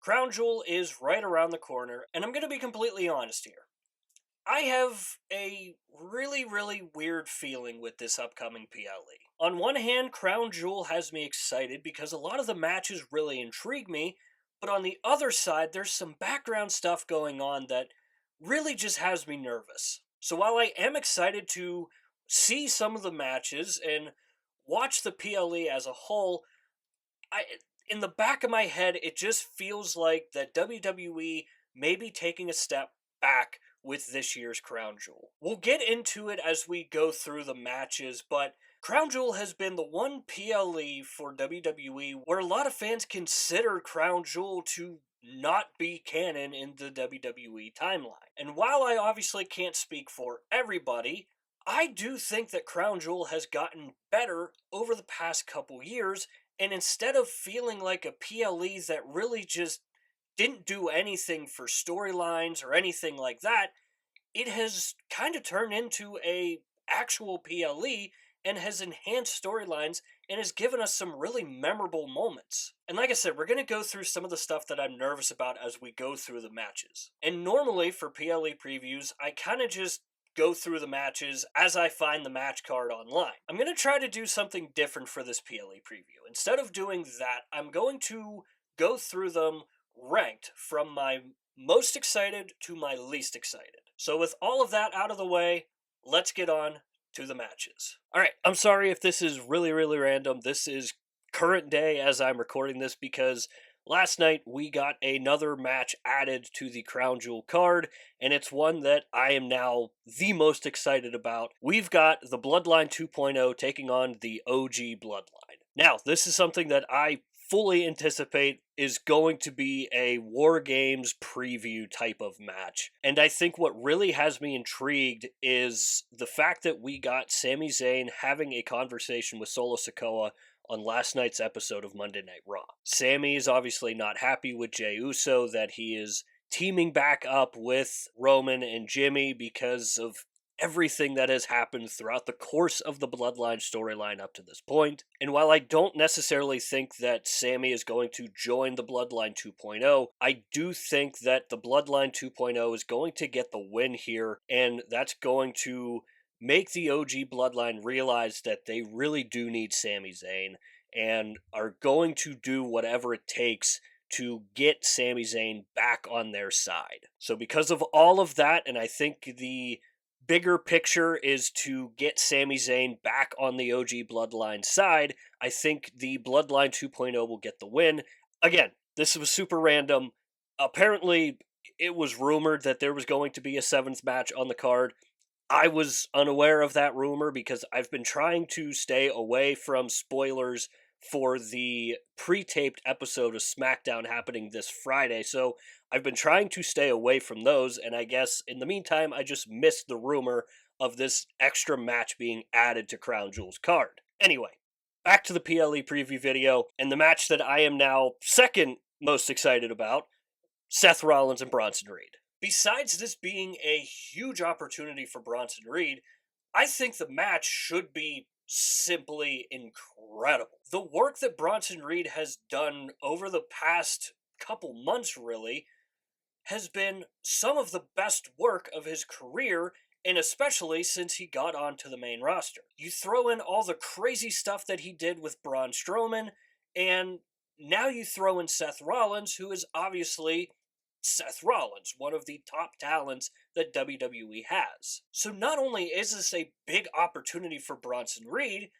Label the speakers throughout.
Speaker 1: Crown Jewel is right around the corner, and I'm going to be completely honest here. I have a really weird feeling with this upcoming PLE. On one hand, Crown Jewel has me excited because a lot of the matches really intrigue me, but on the other side, there's some background stuff going on that really just has me nervous. So while I am excited to see some of the matches and watch the PLE as a whole, I in the back of my head it just feels like that WWE may be taking a step back with this year's Crown Jewel. We'll get into it as we go through the matches, but Crown Jewel has been the one PLE for WWE where a lot of fans consider Crown Jewel to not be canon in the WWE timeline. And while I obviously can't speak for everybody, I do think that Crown Jewel has gotten better over the past couple years, and instead of feeling like a PLE that really just didn't do anything for storylines or anything like that, it has kind of turned into a actual PLE and has enhanced storylines and has given us some really memorable moments. And like I said, we're going to go through some of the stuff that I'm nervous about as we go through the matches. And normally for PLE previews, I kind of just go through the matches as I find the match card online. I'm going to try to do something different for this PLE preview. Instead of doing that, I'm going to go through them ranked from my most excited to my least excited. So with all of that out of the way, let's get on to the matches. All right, I'm sorry if this is really random. This is current day as I'm recording this because last night we got another match added to the Crown Jewel card, and it's one that I am now the most excited about. We've got the Bloodline 2.0 taking on the OG Bloodline. Now, this is something that I fully anticipate is going to be a War Games preview type of match. And I think what really has me intrigued is the fact that we got Sami Zayn having a conversation with Solo Sikoa on last night's episode of Monday Night Raw. Sami is obviously not happy with Jey Uso that he is teaming back up with Roman and Jimmy because of everything that has happened throughout the course of the Bloodline storyline up to this point. And while I don't necessarily think that Sami is going to join the Bloodline 2.0, I do think that the Bloodline 2.0 is going to get the win here, and that's going to make the OG Bloodline realize that they really do need Sami Zayn and are going to do whatever it takes to get Sami Zayn back on their side. So because of all of that, and I think the bigger picture is to get Sami Zayn back on the OG Bloodline side, I think the Bloodline 2.0 will get the win. Again, this was super random. Apparently, it was rumored that there was going to be a 7th match on the card. I was unaware of that rumor because I've been trying to stay away from spoilers for the pre-taped episode of SmackDown happening this Friday, so I've been trying to stay away from those, and I guess in the meantime I just missed the rumor of this extra match being added to Crown Jewel's card. Anyway, back to the PLE preview video, and the match that I am now second most excited about, Seth Rollins and Bronson Reed. Besides this being a huge opportunity for Bronson Reed, I think the match should be simply incredible. The work that Bronson Reed has done over the past couple months, really, has been some of the best work of his career, and especially since he got onto the main roster. You throw in all the crazy stuff that he did with Braun Strowman, and now you throw in Seth Rollins, who is obviously Seth Rollins, one of the top talents that WWE has. So not only is this a big opportunity for Bronson Reed,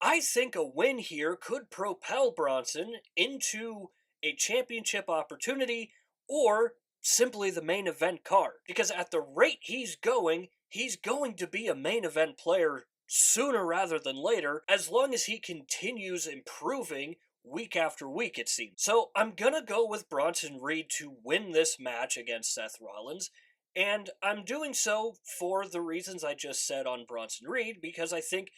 Speaker 1: I think a win here could propel Bronson into a championship opportunity or simply the main event card. Because at the rate he's going to be a main event player sooner rather than later, as long as he continues improving week after week, it seems. So I'm gonna go with Bronson Reed to win this match against Seth Rollins, and I'm doing so for the reasons I just said on Bronson Reed, because I think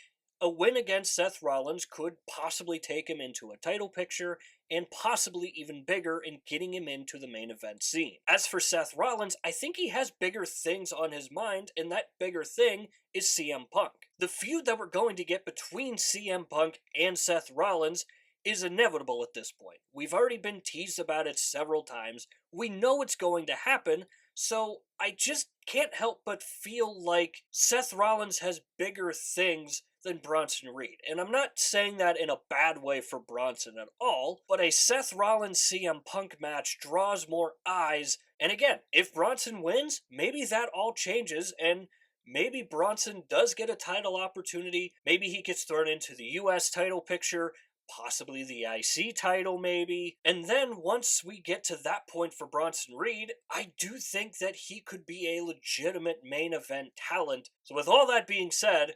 Speaker 1: a win against Seth Rollins could possibly take him into a title picture, and possibly even bigger in getting him into the main event scene. As for Seth Rollins, I think he has bigger things on his mind, and that bigger thing is CM Punk. The feud that we're going to get between CM Punk and Seth Rollins is inevitable at this point. We've already been teased about it several times. We know it's going to happen, so I just can't help but feel like Seth Rollins has bigger things than Bronson Reed. And I'm not saying that in a bad way for Bronson at all, but a Seth Rollins CM Punk match draws more eyes. And again, if Bronson wins, maybe that all changes and maybe Bronson does get a title opportunity. Maybe he gets thrown into the US title picture, possibly the IC title, maybe. And then once we get to that point for Bronson Reed, I do think that he could be a legitimate main event talent. So, with all that being said,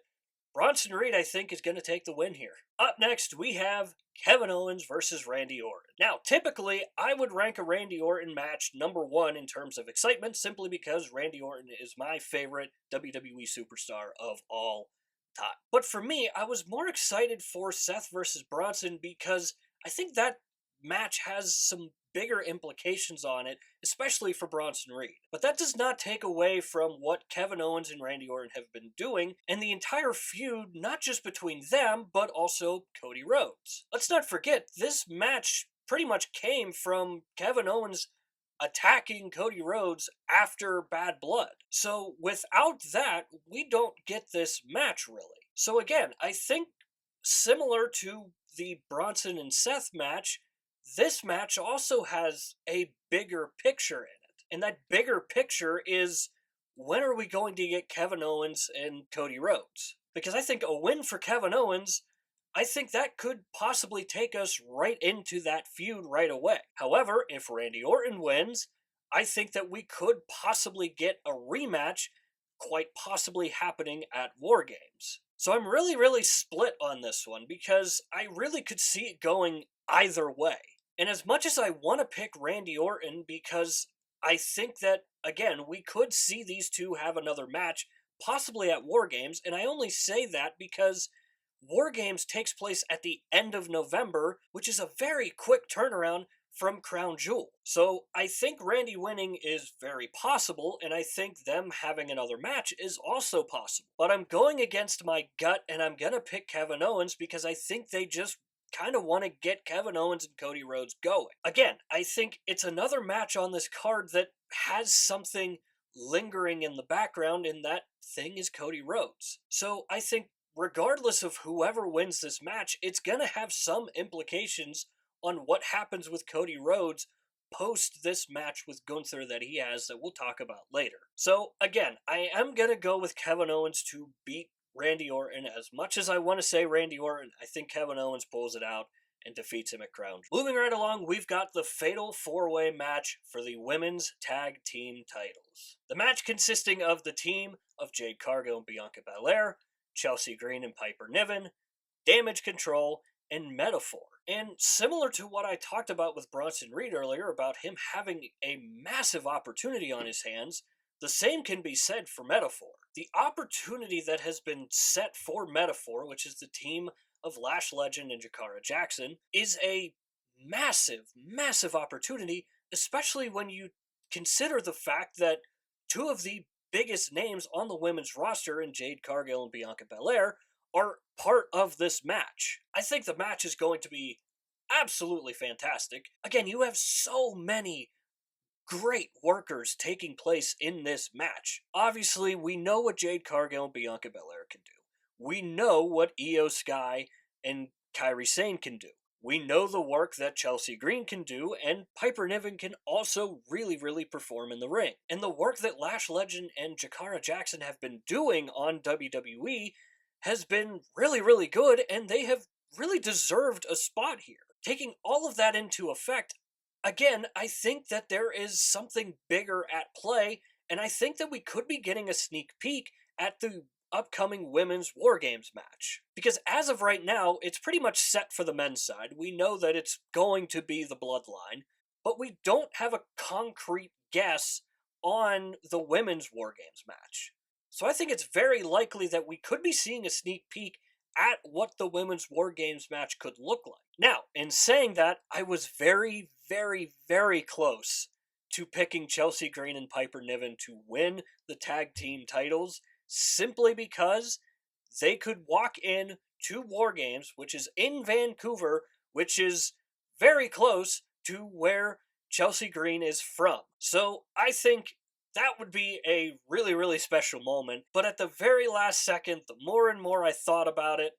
Speaker 1: Bronson Reed, I think, is going to take the win here. Up next, we have Kevin Owens versus Randy Orton. Now, typically, I would rank a Randy Orton match number one in terms of excitement, simply because Randy Orton is my favorite WWE superstar of all time. But for me, I was more excited for Seth versus Bronson because I think that match has some bigger implications on it, especially for Bronson Reed. But that does not take away from what Kevin Owens and Randy Orton have been doing, and the entire feud, not just between them, but also Cody Rhodes. Let's not forget, this match pretty much came from Kevin Owens attacking Cody Rhodes after Bad Blood. So without that, we don't get this match really. So again, I think similar to the Bronson and Seth match, this match also has a bigger picture in it. And that bigger picture is, when are we going to get Kevin Owens and Cody Rhodes? Because I think a win for Kevin Owens, I think that could possibly take us right into that feud right away. However, if Randy Orton wins, I think that we could possibly get a rematch, quite possibly happening at War Games. So I'm really split on this one because I really could see it going either way. And as much as I want to pick Randy Orton because I think that, again, we could see these two have another match, possibly at War Games, and I only say that because War Games takes place at the end of November, which is a very quick turnaround from Crown Jewel. So I think Randy winning is very possible, and I think them having another match is also possible. But I'm going against my gut, and I'm going to pick Kevin Owens because I think they just kind of want to get Kevin Owens and Cody Rhodes going. Again, I think it's another match on this card that has something lingering in the background, and that thing is Cody Rhodes. So I think regardless of whoever wins this match, it's going to have some implications on what happens with Cody Rhodes post this match with Gunther that he has that we'll talk about later. So again, I am going to go with Kevin Owens to beat Randy Orton. As much as I want to say Randy Orton, I think Kevin Owens pulls it out and defeats him at Crown Jewel. Moving right along, we've got the Fatal 4-Way match for the Women's Tag Team titles. The match consisting of the team of Jade Cargill and Bianca Belair, Chelsea Green and Piper Niven, Damage Control, and Metaphor. And similar to what I talked about with Bronson Reed earlier about him having a massive opportunity on his hands, the same can be said for Metaphor. The opportunity that has been set for Metaphor, which is the team of Lash Legend and Jakara Jackson, is a massive opportunity, especially when you consider the fact that two of the biggest names on the women's roster in Jade Cargill and Bianca Belair are part of this match. I think the match is going to be absolutely fantastic. Again, you have so many great workers taking place in this match. Obviously, we know what Jade Cargill and Bianca Belair can do. We know what Io Sky and Kairi Sane can do. We know the work that Chelsea Green can do, and Piper Niven can also really perform in the ring. And the work that Lash Legend and Jakara Jackson have been doing on WWE has been really good, and they have really deserved a spot here. Taking all of that into effect, again, I think that there is something bigger at play, and I think that we could be getting a sneak peek at the upcoming women's War Games match. Because as of right now, it's pretty much set for the men's side. We know that it's going to be the Bloodline, but we don't have a concrete guess on the women's War Games match. So I think it's very likely that we could be seeing a sneak peek at what the women's War Games match could look like. Now, in saying that, I was very close to picking Chelsea Green and Piper Niven to win the tag team titles, simply because they could walk in to War Games, which is in Vancouver, which is very close to where Chelsea Green is from. So I think that would be a really, really special moment. But at the very last second, the more and more I thought about it,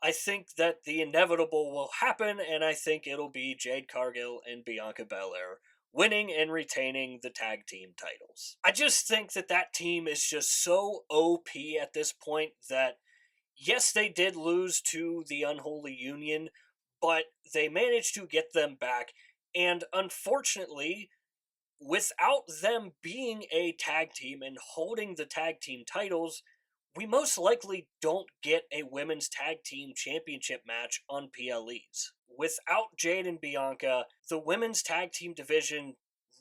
Speaker 1: I think that the inevitable will happen, and I think it'll be Jade Cargill and Bianca Belair winning and retaining the tag team titles. I just think that that team is just so OP at this point that, yes, they did lose to the Unholy Union, but they managed to get them back, and unfortunately, without them being a tag team and holding the tag team titles, we most likely don't get a women's tag team championship match on PLEs. Without Jade and Bianca, the women's tag team division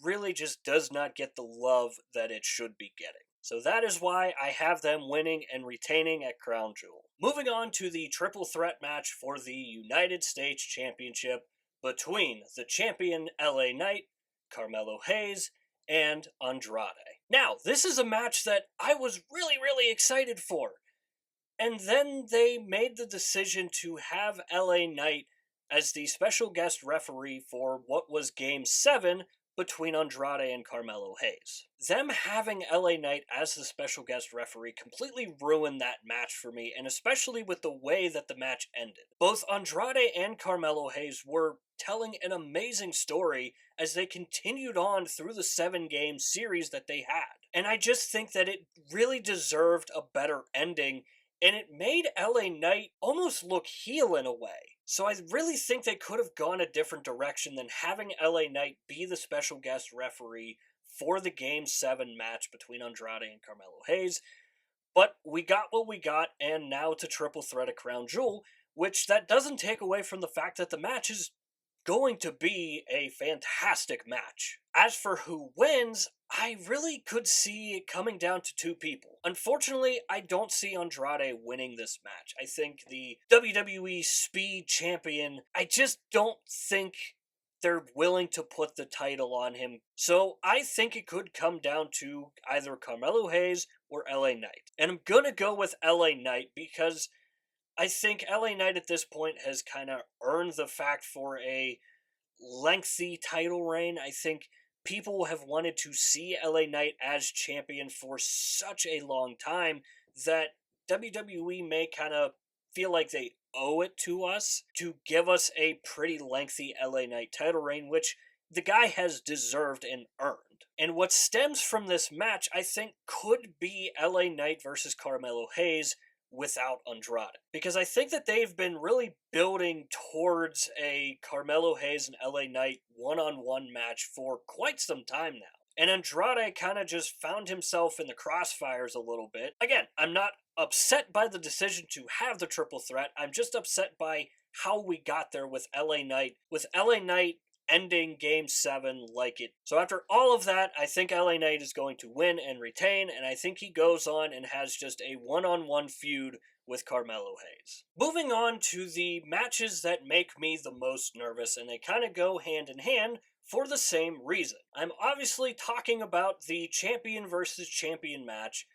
Speaker 1: really just does not get the love that it should be getting. So that is why I have them winning and retaining at Crown Jewel. Moving on to the triple threat match for the United States Championship between the champion LA Knight, Carmelo Hayes, and Andrade. Now, this is a match that I was really, really excited for. And then they made the decision to have LA Knight as the special guest referee for what was Game 7 between Andrade and Carmelo Hayes. Them having LA Knight as the special guest referee completely ruined that match for me, and especially with the way that the match ended. Both Andrade and Carmelo Hayes were telling an amazing story as they continued on through the 7-game series that they had. And I just think that it really deserved a better ending, and it made LA Knight almost look heel in a way. So I really think they could have gone a different direction than having LA Knight be the special guest referee for the Game 7 match between Andrade and Carmelo Hayes. But we got what we got, and now it's a triple threat at Crown Jewel, which that doesn't take away from the fact that the match is going to be a fantastic match. As for who wins, I really could see it coming down to two people. Unfortunately, I don't see Andrade winning this match. I think the WWE Speed Champion, I just don't think they're willing to put the title on him. So I think it could come down to either Carmelo Hayes or LA Knight. And I'm gonna go with LA Knight because I think LA Knight at this point has kind of earned the fact for a lengthy title reign. I think people have wanted to see LA Knight as champion for such a long time that WWE may kind of feel like they owe it to us to give us a pretty lengthy LA Knight title reign, which the guy has deserved and earned. And what stems from this match, I think, could be LA Knight versus Carmelo Hayes without Andrade. Because I think that they've been really building towards a Carmelo Hayes and LA Knight one-on-one match for quite some time now. And Andrade kind of just found himself in the crossfires a little bit. Again, I'm not upset by the decision to have the triple threat. I'm just upset by how we got there with LA Knight. With LA Knight ending Game 7 like it. So after all of that, I think LA Knight is going to win and retain, and I think he goes on and has just a one-on-one feud with Carmelo Hayes. Moving on to the matches that make me the most nervous, and they kind of go hand in hand for the same reason. I'm obviously talking about the champion versus champion match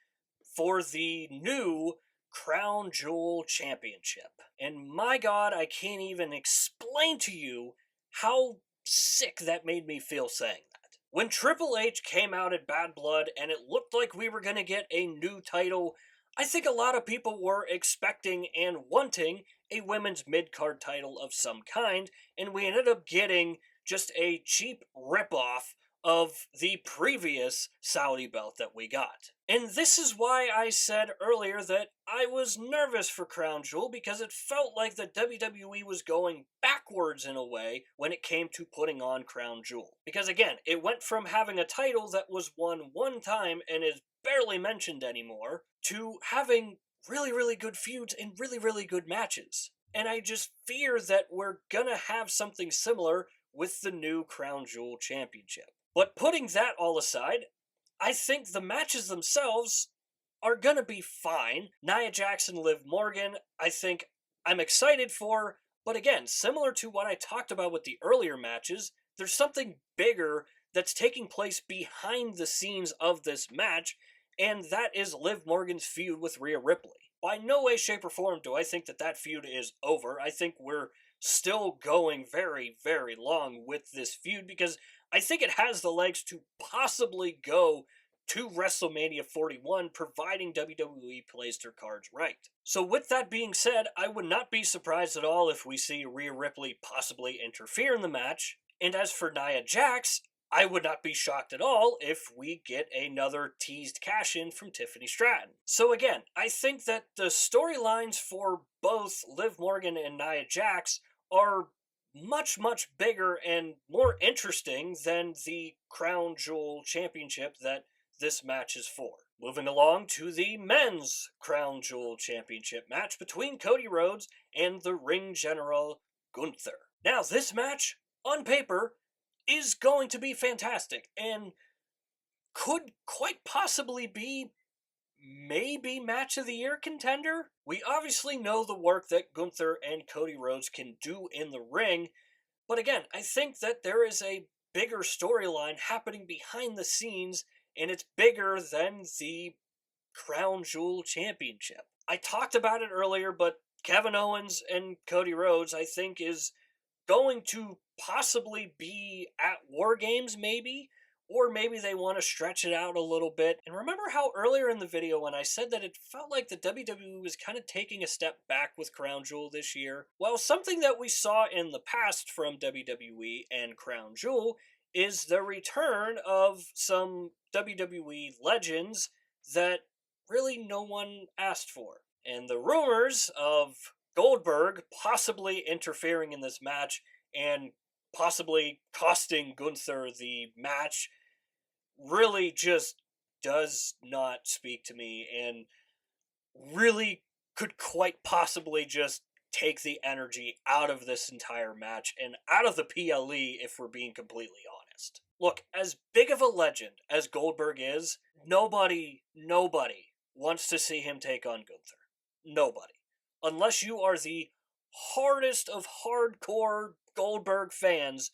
Speaker 1: for the new Crown Jewel Championship. And my god, I can't even explain to you how sick that made me feel saying that. When Triple H came out at Bad Blood and it looked like we were going to get a new title, I think a lot of people were expecting and wanting a women's mid-card title of some kind, and we ended up getting just a cheap ripoff of the previous Saudi belt that we got. And this is why I said earlier that I was nervous for Crown Jewel, because it felt like the WWE was going backwards in a way when it came to putting on Crown Jewel. Because again, it went from having a title that was won one time and is barely mentioned anymore, to having really, really good feuds and really, really good matches. And I just fear that we're gonna have something similar with the new Crown Jewel Championship. But putting that all aside, I think the matches themselves are gonna be fine. Nia Jax, Liv Morgan, I think I'm excited for, but again, similar to what I talked about with the earlier matches, there's something bigger that's taking place behind the scenes of this match, and that is Liv Morgan's feud with Rhea Ripley. By no way, shape, or form do I think that feud is over. I think we're still going very, very long with this feud because I think it has the legs to possibly go to WrestleMania 41, providing WWE plays their cards right. So, with that being said, I would not be surprised at all if we see Rhea Ripley possibly interfere in the match. And as for Nia Jax, I would not be shocked at all if we get another teased cash in from Tiffany Stratton. So, again, I think that the storylines for both Liv Morgan and Nia Jax are much, much bigger and more interesting than the Crown Jewel Championship that this match is for. Moving along to the men's Crown Jewel Championship match between Cody Rhodes and the ring general Gunther. Now, this match, on paper, is going to be fantastic and could quite possibly be maybe match of the year contender. We obviously know the work that Gunther and Cody Rhodes can do in the ring, but again, I think that there is a bigger storyline happening behind the scenes, and it's bigger than the Crown Jewel Championship. I talked about it earlier, but Kevin Owens and Cody Rhodes, I think, is going to possibly be at War Games, maybe, or maybe they want to stretch it out a little bit. And remember how earlier in the video when I said that it felt like the WWE was kind of taking a step back with Crown Jewel this year? Well, something that we saw in the past from WWE and Crown Jewel is the return of some WWE legends that really no one asked for. And the rumors of Goldberg possibly interfering in this match and possibly costing Gunther the match really just does not speak to me and really could quite possibly just take the energy out of this entire match and out of the PLE if we're being completely honest. Look, as big of a legend as Goldberg is, nobody wants to see him take on Gunther. Nobody. Unless you are the hardest of hardcore Goldberg fans,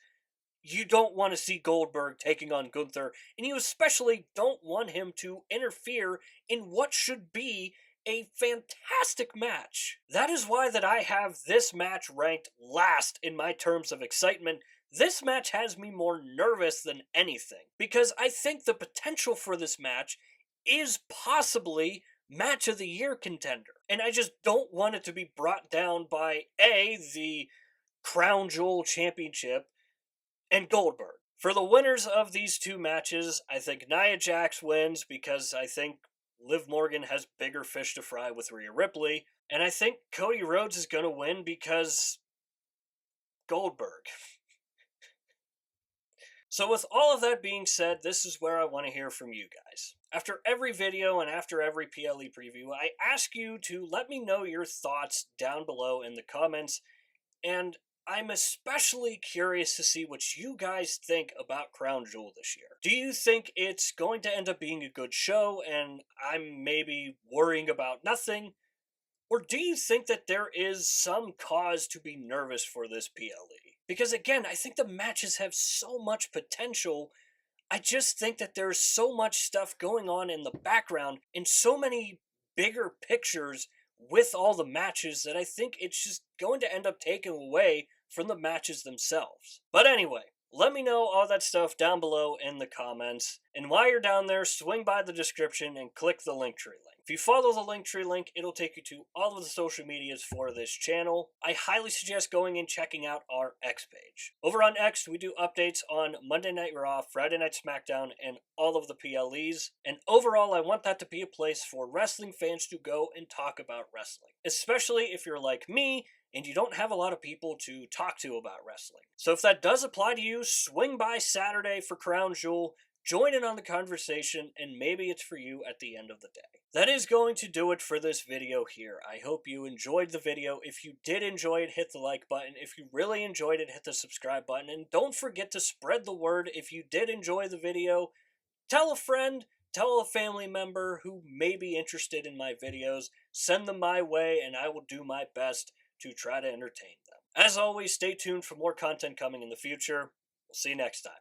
Speaker 1: you don't want to see Goldberg taking on Gunther, and you especially don't want him to interfere in what should be a fantastic match. That is why that I have this match ranked last in my terms of excitement. This match has me more nervous than anything, because I think the potential for this match is possibly match of the year contender. And I just don't want it to be brought down by the Crown Jewel Championship and Goldberg. For the winners of these two matches, I think Nia Jax wins because I think Liv Morgan has bigger fish to fry with Rhea Ripley. And I think Cody Rhodes is going to win because Goldberg. So with all of that being said, this is where I want to hear from you guys. After every video and after every PLE preview, I ask you to let me know your thoughts down below in the comments, and I'm especially curious to see what you guys think about Crown Jewel this year. Do you think it's going to end up being a good show and I'm maybe worrying about nothing? Or do you think that there is some cause to be nervous for this PLE? Because again, I think the matches have so much potential. I just think that there's so much stuff going on in the background and so many bigger pictures with all the matches that I think it's just going to end up taking away from the matches themselves. But anyway, let me know all that stuff down below in the comments. And while you're down there, swing by the description and click the Linktree link. If you follow the Linktree link, it'll take you to all of the social medias for this channel. I highly suggest going and checking out our X page. Over on X, we do updates on Monday Night Raw, Friday Night SmackDown, and all of the PLEs. And overall, I want that to be a place for wrestling fans to go and talk about wrestling. Especially if you're like me, and you don't have a lot of people to talk to about wrestling. So if that does apply to you, swing by Saturday for Crown Jewel, join in on the conversation, and maybe it's for you at the end of the day. That is going to do it for this video here. I hope you enjoyed the video. If you did enjoy it, hit the like button. If you really enjoyed it, hit the subscribe button. And don't forget to spread the word. If you did enjoy the video, tell a friend, tell a family member who may be interested in my videos. Send them my way, and I will do my best to try to entertain them. As always, stay tuned for more content coming in the future. We'll see you next time.